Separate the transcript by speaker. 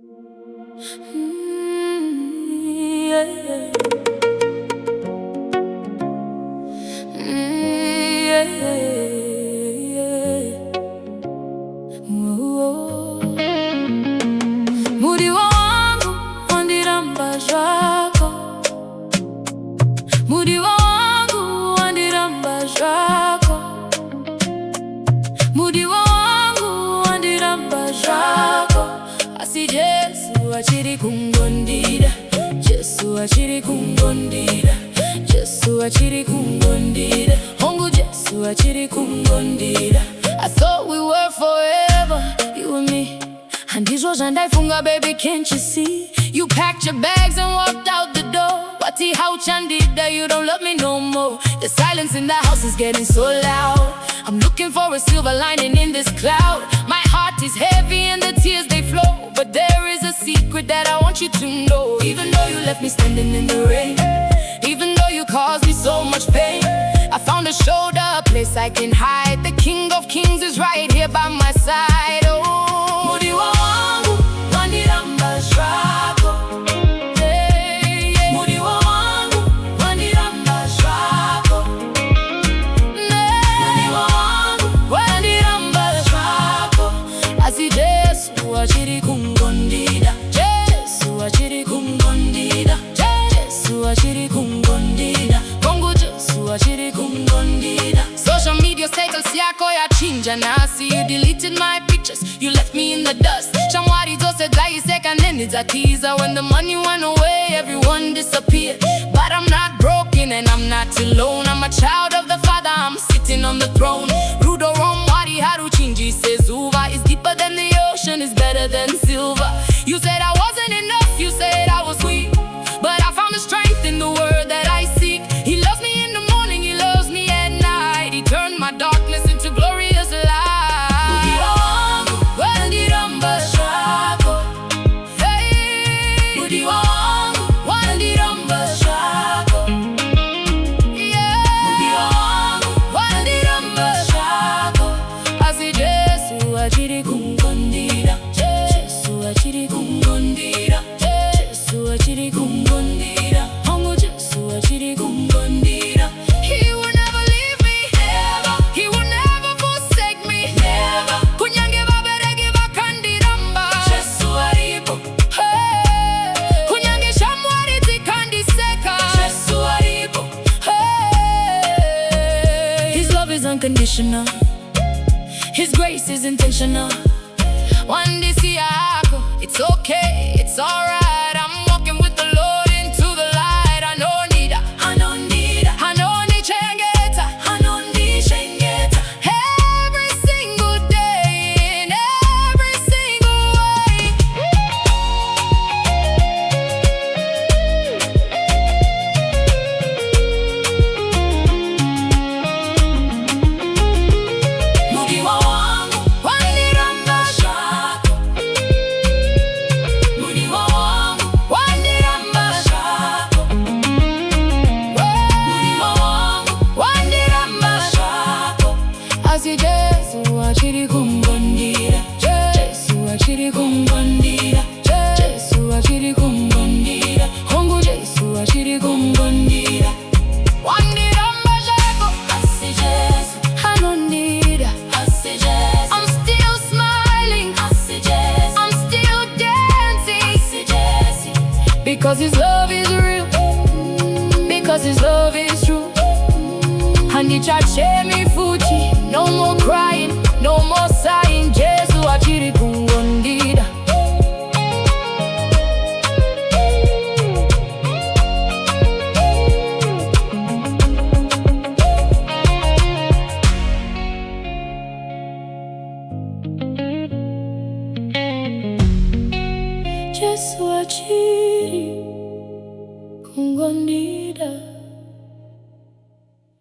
Speaker 1: Yeah. MUDIWA wangu wandiramba zako, MUDIWA wangu wandiramba zako, MUDIWA wangu wandiramba zako. ASI JESU ACHIRI KUNGONDIDA, JESU ACHIRI KUNGONDIDA, JESU ACHIRI KUNGONDIDA, WANGU JESU ACHIRI KUNGONDIDA. I thought we were forever, you and me. Handizwa zandaifunga, baby, can't you see? You packed your bags and walked out the door. Wati hauchandida, you don't love me no more. The silence in the house is getting so loud. I'm looking for a silver lining in this cloud. My heart is heavy and the tears they flow, but there is a secret that I want you to know. Even though you left me standing in the rain, even though you caused me so much pain, I found a shoulder, a place I can hide. The King of Kings is right here by my side. Oh, MUDIWA wangu wandiramba zako, MUDIWA wangu wandiramba zako, MUDIWA wangu wandiramba zako. ASI JESU ACHIRI KUNGONDIDA, JESU ACHIRI KUNGONDIDA, JESU ACHIRI KUNGONDIDA, WANGU JESU ACHIRI KUNGONDIDA. Social media status yako ya chinja na ASI. You deleted my pictures, you left me in the dust. Chamwari zose zaiseka neni zatiza. When the money went away, everyone disappeared. But I'm not broken and I'm not alone. I'm a child of the Father, I'm sitting on the throne. Rudo Romwari haru chinji sezuva. Is deeper than the ocean, is better than silver. You said I wasn't enough, you said I was weak, but I found the strength in the word that I seek. He loves me in the morning, he loves me at night. He turned my darkness into glorious light. MUDIWA wangu wandiramba zako, hey. MUDIWA wangu wandiramba zako, yeah. MUDIWA wangu wandiramba zako. ASI JESU ACHIRI KUNGONDIDA, JESU ACHIRI KUNGONDIDA, JESU ACHIRI KUNGONDIDA, WANGU JESU ACHIRI KUNGONDIDA. He will never leave me, never. He will never forsake me, never. Kunyange baberege bakandiramba, JESU aripo, hey. Kunyange shamwari tikandiseka, JESU aripo, hey. His love is unconditional, His grace is intentional. WANDIRAMBA, it's okay, it's alright. I'm walking with the Lord into the light. I don't need chengeta, every single day, in every single way. MUDIWA wangu wandiramba zako, MUDIWA wangu wandiramba zako, MUDIWA wangu wandiramba zako. ASI JESU ACHIRI KUNGONDIDA, JESU ACHIRI KUNGONDIDA, JESU ACHIRI KUNGONDIDA, WANGU JESU ACHIRI KUNGONDIDA. Wandiramba zako, ASI JESU. I don't need it. ASI JESU. I'm still smiling, ASI JESU. I'm still dancing, ASI JESU. Because His love is real, because His love is true. Handichachemi fuchi, no more crying, no more sighing. JESU ACHIRI KUNGONDIDA. JESU ACHIRI KUNGONDIDA.